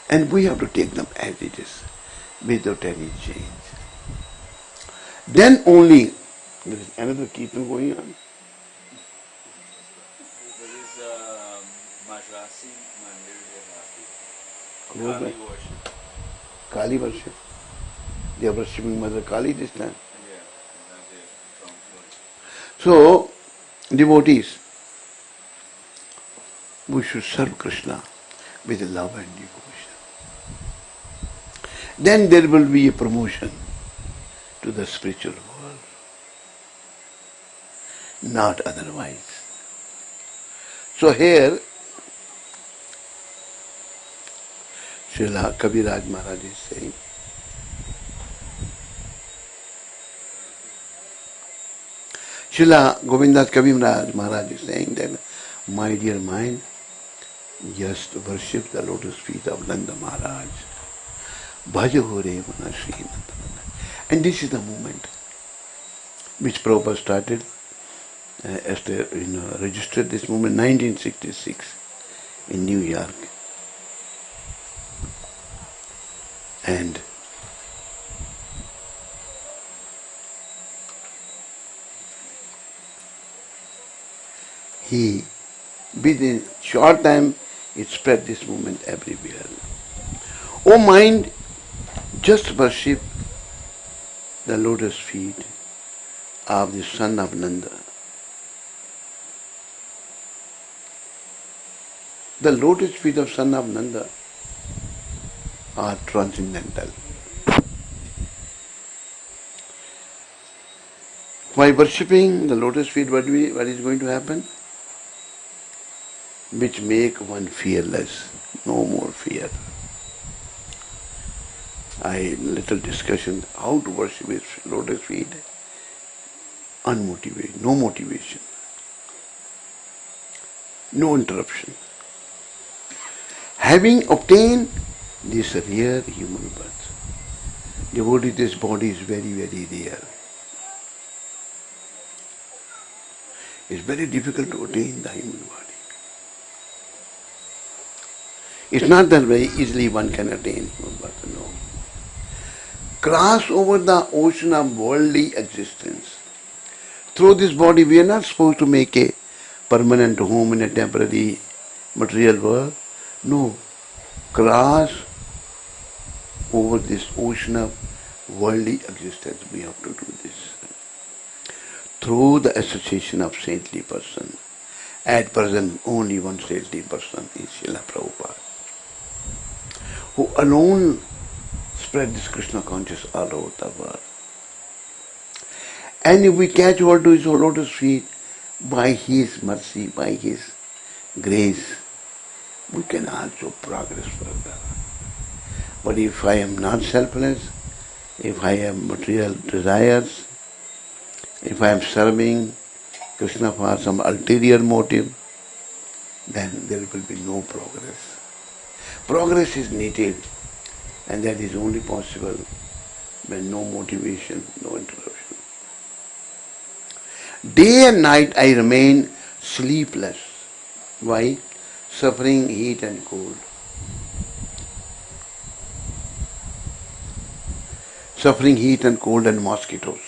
And we have to take them as it is, without any change. Then only, there is another keeping going on. There is Madrasi Mandir Close Kali by. worship. Kali worship. They are worshipping Mother Kali this time. Yeah, exactly. So, devotees, we should serve Krishna with love and devotion. Then there will be a promotion to the spiritual world. Not otherwise. So here, Srila Kabiraj Maharaj is saying, Srila Govindas Kabiraj Maharaj is saying that, my dear mind, just worship the lotus feet of Nanda Maharaj. Bhajo re mana Shri Nanda. And this is the movement which Prabhupada started, registered this movement 1966 in New York. And he, within short time, it spread this movement everywhere. Oh mind, just worship the lotus feet of the son of Nanda. The lotus feet of son of Nanda are transcendental. By worshipping the lotus feet, what is going to happen? Which make one fearless, no more fear. Little discussion how to worship his lotus feet. Unmotivated, no motivation, no interruption. Having obtained this rare human birth, devotee, this body is very, very rare. It's very difficult to attain the human body. It's not that very easily one can attain human birth, no. Cross over the ocean of worldly existence. Through this body, we are not supposed to make a permanent home in a temporary material world. No. Cross over this ocean of worldly existence. We have to do this. Through the association of saintly person. At present, only one saintly person is Srila Prabhupada, who alone spread this Krishna consciousness all over the world. And if we catch hold to his lotus feet, by his mercy, by his grace, we can also progress further. But if I am not selfless, if I have material desires, if I am serving Krishna for some ulterior motive, then there will be no progress. Progress is needed, and that is only possible when no motivation, no interruption. Day and night I remain sleepless. Why? Suffering heat and cold. Suffering heat and cold and mosquitoes.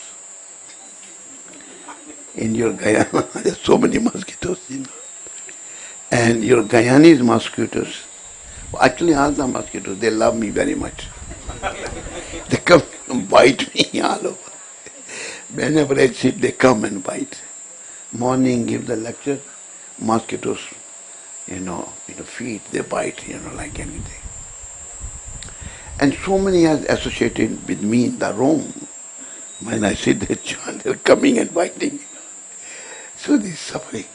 In your Guyana, there are so many mosquitoes, And your Guyanese mosquitoes, actually all the mosquitoes, they love me very much. They come and bite me all over. Whenever I sit, they come and bite. Morning, give the lecture, mosquitoes, feed, they bite, like anything. And so many are associated with me in the room. When I sit there, they're coming and biting. So this suffering.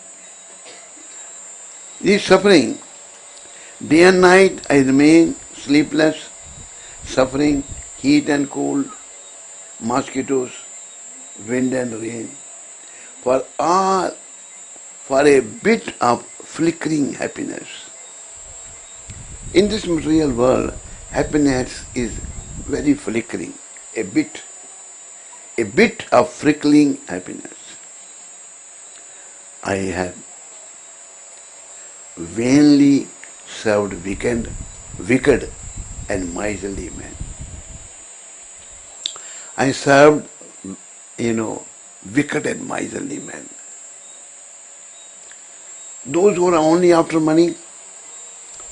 This suffering. Day and night I remain sleepless, suffering, heat and cold, mosquitoes, wind and rain, for a bit of flickering happiness. In this material world, happiness is very flickering, a bit of flickering happiness. I have vainly served wicked and miserly men. I served, wicked and miserly men. Those who are only after money is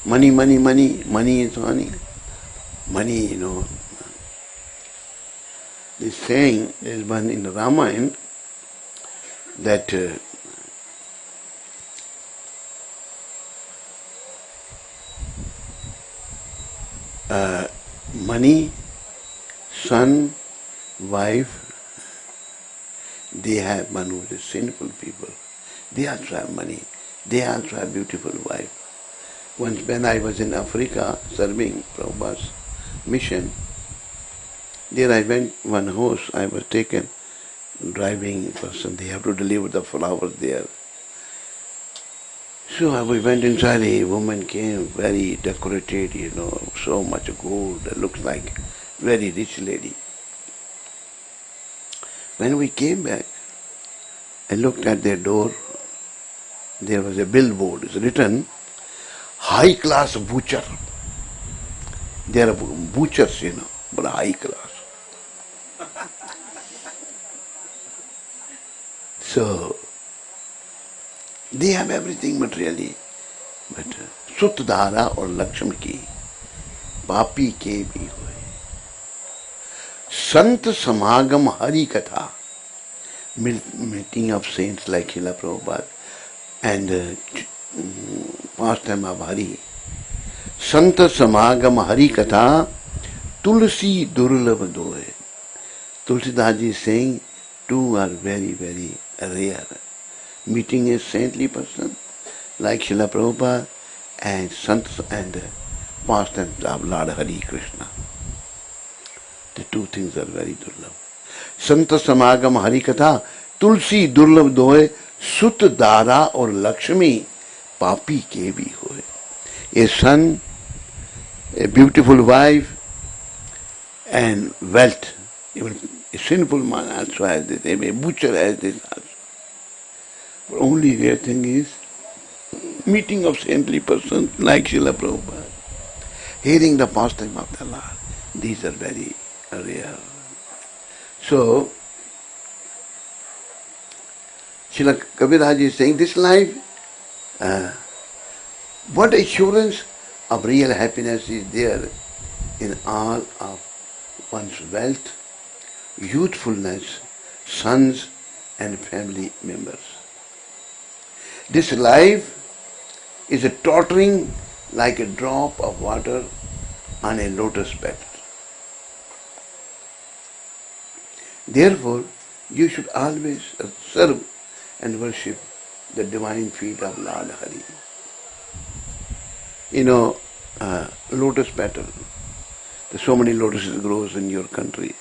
money. Money, This saying, there is one in the Ramayana that money, son, wife, they have one who is sinful people. They also have money. They also have beautiful wife. Once when I was in Africa serving Prabhupada's mission, there I went one horse, I was taken driving person. They have to deliver the flowers there. So we went inside, a woman came, very decorated, so much gold, looks like very rich lady. When we came back, I looked at their door, there was a billboard, it's written, high class butcher. They are butchers, but high class. So, they have everything materially, but Sutdhara or Lakshman ki, papi ke bhi hoye. Sant Samagam Hari Katha, meeting of saints like Srila Prabhupada and pastime of Hari. Sant Samagam Hari Katha, Tulsi Durlabh Doe. Tulsidas is saying, two are very, very rare. Meeting a saintly person like Srila Prabhupada and Sant and pastimes of Lord Hari Krishna. The two things are very durlabh. Sant Samagam Hari Katha, Tulsi Durlabh Doe, Sut Dara or Lakshmi, Papi ke bhi hoye. A son, a beautiful wife, and wealth. Even a sinful man also has this, a butcher has this also. But only rare thing is meeting of saintly persons like Srila Prabhupada, hearing the pastime of the Lord. These are very rare. So, Srila Kabiraj is saying, this life, what assurance of real happiness is there in all of one's wealth, youthfulness, sons and family members. This life is a tottering like a drop of water on a lotus petal. Therefore, you should always serve and worship the divine feet of Lord Hari. Lotus petal. There's so many lotuses grows in your country.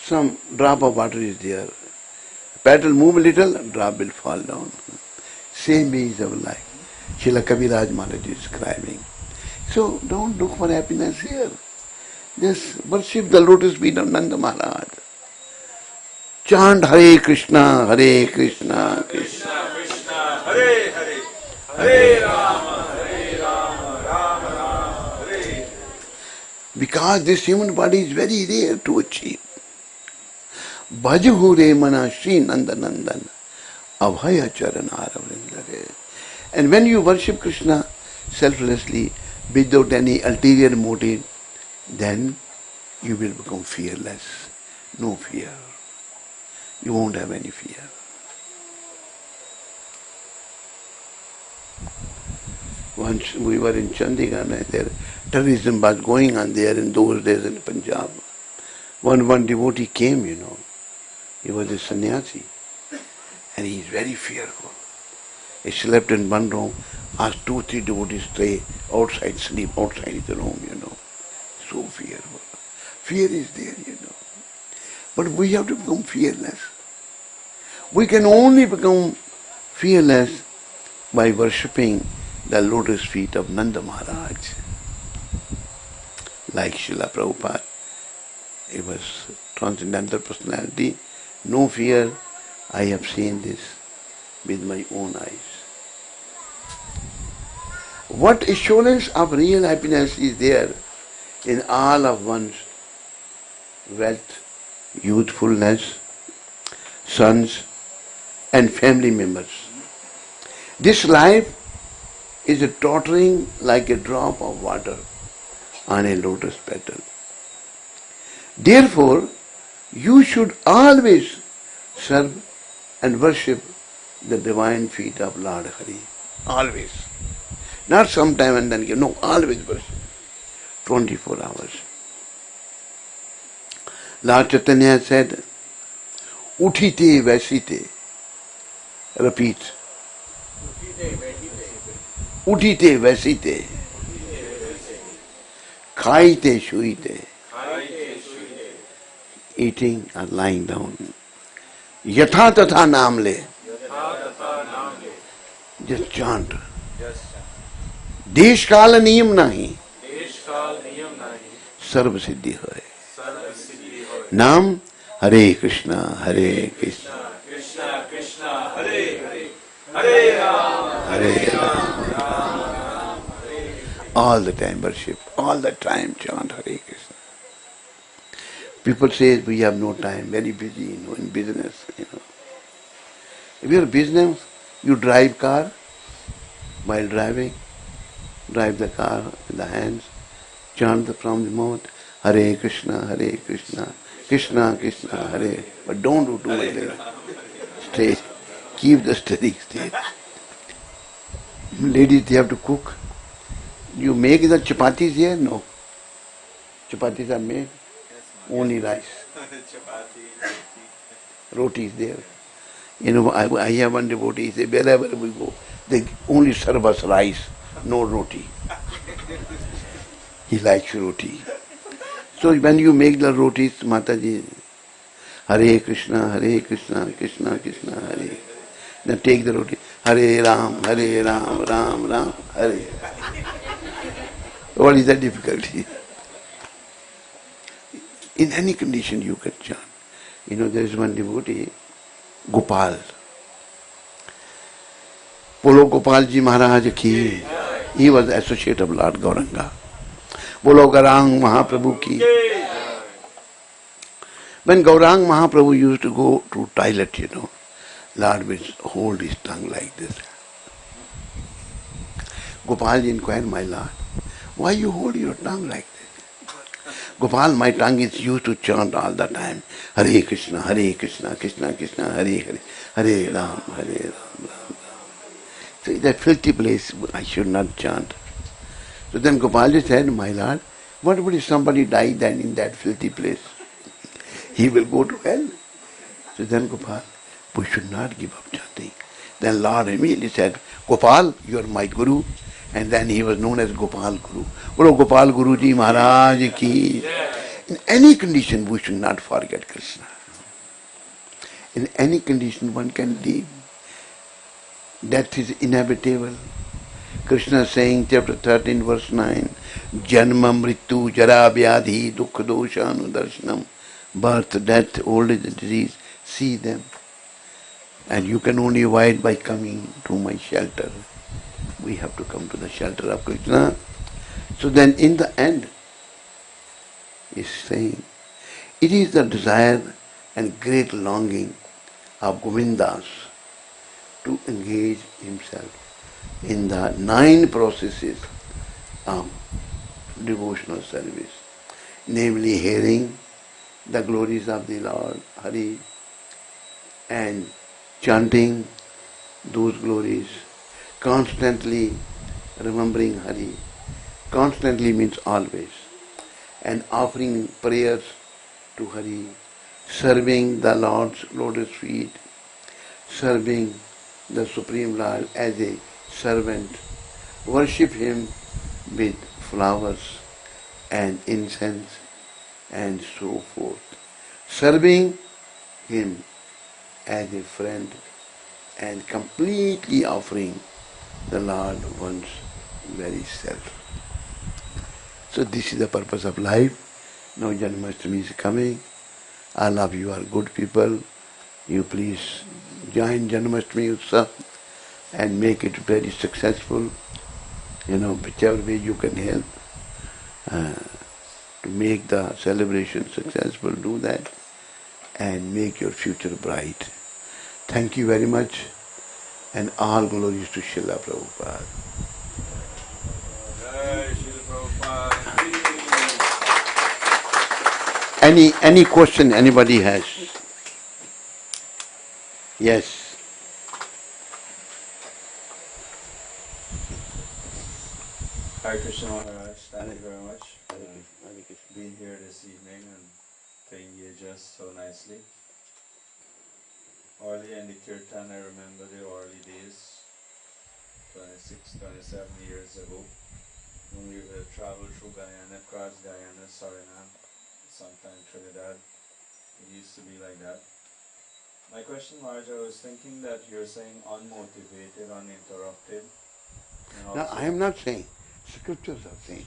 Some drop of water is there. Petal move a little, drop will fall down. Same is our life. Srila Kabiraj Maharaj is describing. So don't look for happiness here. Just worship the lotus feet of Nanda Maharaj. Chant Hare Krishna, Hare Krishna, Krishna Krishna, Hare Hare, Hare Rama, Rama Rama, Hare. Because this human body is very rare to achieve. Bhajahu re mana Shri Nanda Nandan, Abhaya Charanaravrindare. And when you worship Krishna selflessly, without any ulterior motive, then you will become fearless. No fear. You won't have any fear. Once we were in Chandigarh, there terrorism was going on there in those days in Punjab. One devotee came, He was a sannyasi. And he is very fearful. He slept in one room, asked 2-3 devotees stay outside, sleep outside the room, So fearful. Fear is there, But we have to become fearless. We can only become fearless by worshipping the lotus feet of Nanda Maharaj. Like Srila Prabhupada. He was transcendental personality. No fear. I have seen this with my own eyes. What assurance of real happiness is there in all of one's wealth, youthfulness, sons and family members. This life is a tottering like a drop of water on a lotus petal. Therefore, you should always serve and worship the divine feet of Lord Hari. Always. Not sometime and then no, always worship. 24 hours. Lord Chaitanya said, Uthite Vaisite. Repeat. Uthite Vaisite. Khaite Shuite. Eating or lying down. Yatha Tatha Namle. Just chant. देश काल नियम नहीं सर्व सिद्धि होए नाम हरे Krishna Krishna Krishna Hare Hare Hare Ram all the time worship, all the time chant Hare Krishna. People say we have no time, very busy, in business, If you're business, you drive car, while driving, drive the car with the hands, chant from the mouth, Hare Krishna, Hare Krishna, Krishna Krishna, Hare. But don't do too much like that. Stay. Keep the steady state. Ladies, they have to cook. You make the chapatis here? No. Chapatis are made. Only rice. Roti is there. You know, I have one devotee, he said, wherever we go, they only serve us rice, no roti. He likes roti. So when you make the rotis, Mataji, Hare Krishna, Hare Krishna, Krishna Krishna, Hare. Then take the roti, Hare Ram, Ram Ram, Hare. What is the difficulty? In any condition you can chant. You know, there is one devotee, Gopal. Bolo Gopal Ji Maharaj ki. He was associate of Lord Gauranga. Bolo Gaurang Mahaprabhu ki. When Gaurang Mahaprabhu used to go to toilet, you know, Lord will hold his tongue like this. Gopal Ji inquired, my Lord, why you hold your tongue like this? Gopal, my tongue is used to chant all the time. Hare Krishna, Krishna Krishna, Hare Hare, Hare Ram, Ram. So that filthy place, I should not chant. So then Gopalji said, my Lord, what would if somebody died then in that filthy place? He will go to hell. So then Gopal, we should not give up chanting. Then Lord immediately said, Gopal, you are my Guru. And then he was known as Gopal Guru. Bolo Gopal Guruji Maharaj ki. In any condition, we should not forget Krishna. In any condition, one can live. Death is inevitable. Krishna is saying, chapter 13, verse 9, Janma Mritu Jara Vyadhi Dukha Dosha Anudarshanam. Birth, death, old age, disease, see them. And you can only avoid by coming to my shelter. We have to come to the shelter of Krishna. So then in the end, is saying, it is the desire and great longing of Govindas to engage himself in the 9 processes of devotional service, namely hearing the glories of the Lord Hari and chanting those glories, constantly remembering Hari. Constantly means always. And offering prayers to Hari, serving the Lord's lotus feet, serving the Supreme Lord as a servant, worship Him with flowers and incense and so forth. Serving Him as a friend and completely offering the Lord one's very self. So this is the purpose of life. Now Janmashtami is coming. All of you are good people. You please join Janmashtami Utsav and make it very successful. You know, whichever way you can help to make the celebration successful, do that and make your future bright. Thank you very much, and all glories to Srila Prabhupada. Any question anybody has? Yes. Hare Krishna Maharaj, thank you very much for being here this evening and to engage us so nicely. Early in the kirtan, I remember the early days, 26, 27 years ago, when we would travel through Guyana, across Guyana, Suriname, sometimes Trinidad. It used to be like that. My question, Maharaj, I was thinking that you're saying unmotivated, uninterrupted. No, I am not saying. Scriptures are saying.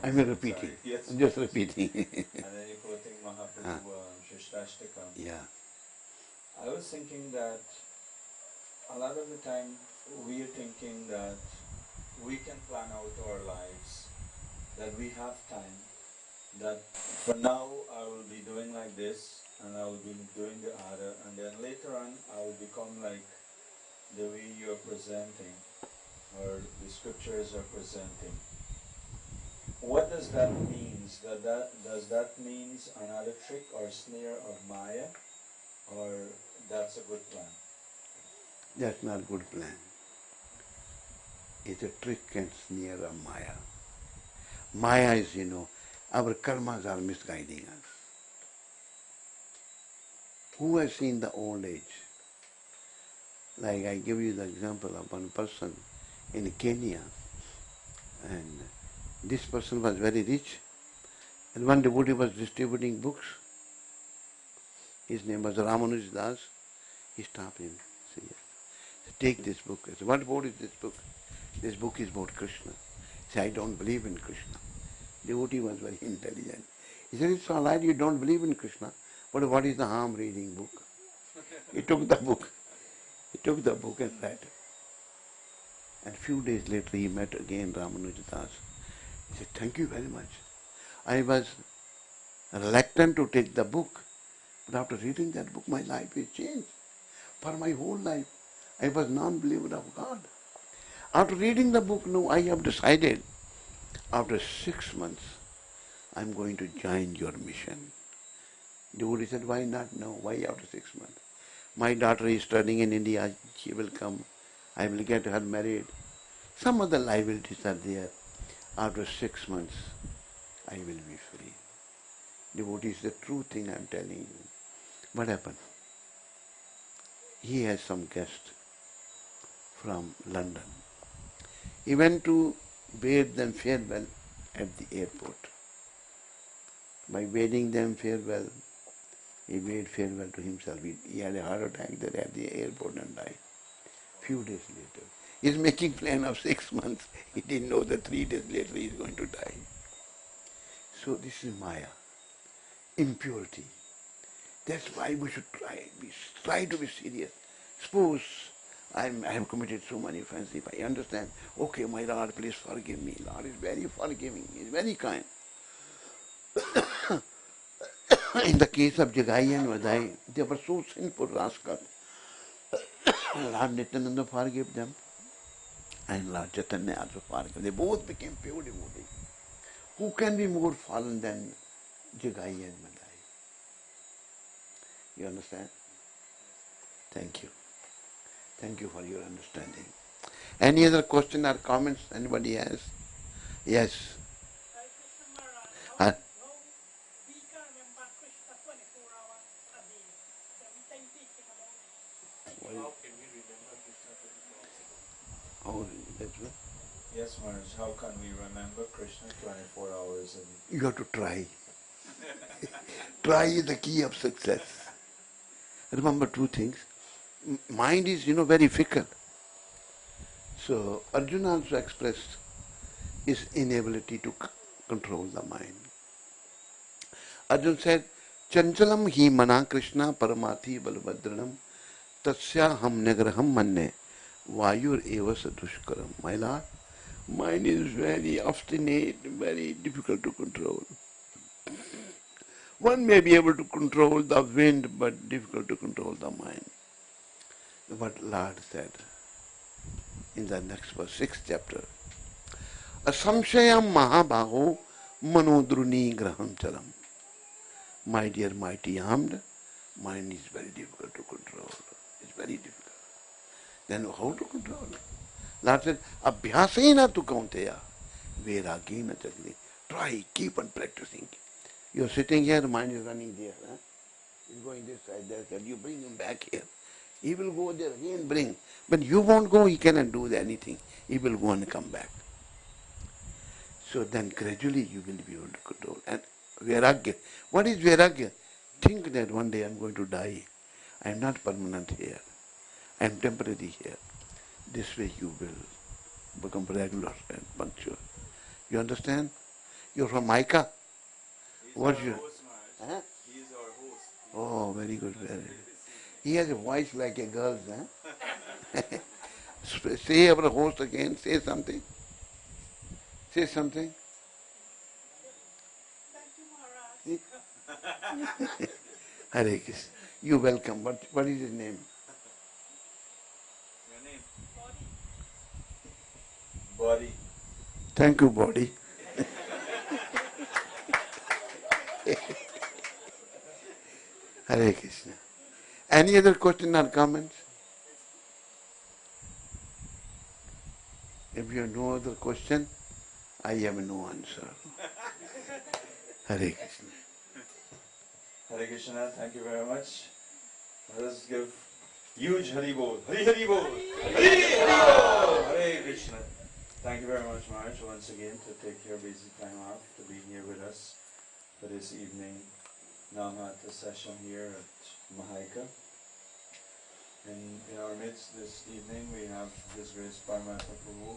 I'm repeating. Yes, I'm just repeating. and then you're quoting Mahaprabhu Shishtashtakam. Yeah. I was thinking that a lot of the time we are thinking that we can plan out our lives, that we have time, that for now I will be doing like this and I will be doing the other, and then later on I will become like the way you're presenting or the scriptures are presenting. what does that mean? Does that means another trick or snare of Maya, or that's a good plan? That's not a good plan. It's a trick and snare of Maya. Maya is, our karmas are misguiding us. Who has seen the old age? Like I give you the example of one person in Kenya, and this person was very rich, and one devotee was distributing books. His name was Ramanuj Das. He stopped him. He said, take this book. I said, what about is this book? This book is about Krishna. He said, I don't believe in Krishna. Devotee was very intelligent. He said, it's all right, you don't believe in Krishna, but what is the harm reading book? He took the book. He took the book and read. And few days later he met again Ramanuja Das. He said, thank you very much. I was reluctant to take the book, but after reading that book my life is changed. For my whole life I was non-believer of God. After reading the book, no, I have decided after 6 months I am going to join your mission. Devotee said, why not now? Why after 6 months? My daughter is studying in India, she will come, I will get her married. Some other liabilities are there. After 6 months, I will be free. Devotee is the true thing I am telling you. What happened? He has some guest from London. He went to bid them farewell at the airport. By bidding them farewell, he bade farewell to himself. He had a heart attack there at the airport and died. Few days later. He is making plan of 6 months. He didn't know that 3 days later he is going to die. So this is Maya, impurity. That's why we should try to be serious. Suppose I have committed so many offenses. If I understand, okay, my Lord, please forgive me. Lord is very forgiving. He is very kind. In the case of Jagai and Vadai, they were so sinful rascals. Lord Nityananda forgave them, and Lord Chaitanya also forgave them. They both became pure devotees. Who can be more fallen than Jagai and Vadai? You understand? Thank you. Thank you for your understanding. Any other question or comments anybody has? Yes. Uh, oh, that's right. Yes, Maharaj, how can we remember Krishna 24 hours a day? You have to try. Try is the key of success. Remember two things. Mind is, very fickle. So Arjuna also expressed his inability to control the mind. Arjuna said, Chanchalam hi mana Krishna paramati balbhadranam tasya ham nagraham manne vayur evasa dushkaram. My Lord, mind is very obstinate, very difficult to control. One may be able to control the wind, but difficult to control the mind. What Lord said in the next verse, 6th chapter, Asamshayam mahabhago manodruni graham chalam. My dear mighty armed, mind is very difficult to control. It's very difficult. Then how to control? Lord said, Abhyasena tu kaunteya, vairagena chakri. Try, keep on practicing. You're sitting here, the mind is running there. Huh? He's going this side, that side. You bring him back here. He will go there again, bring. But you won't go, he cannot do anything. He will go and come back. So then gradually you will be able to control. And Vairagya. What is Vairagya? Think that one day I am going to die. I am not permanent here. I am temporary here. This way you will become regular and punctual. You understand? You're from Maika? What's your... Huh? He is our host. Oh, very good, very good. He has a voice like a girl's, huh? Say our host again, say something. Say something. Thank you, Maharaj. Hare Krishna. You welcome. What is his name? Your name? Body. Body. Thank you, body. Hare Krishna. Any other question or comments? If you have no other question, I have no answer. Hare Krishna. Hare Krishna, thank you very much. Let us give huge Hari Bol. Hari Hari Bol. Hari Hari Bol. Hare Krishna. Thank you very much, Maharaj, once again to take your busy time out to be here with us for this evening Navata session here at Mahaika. In our midst this evening we have His Grace Paramahansa Prabhu.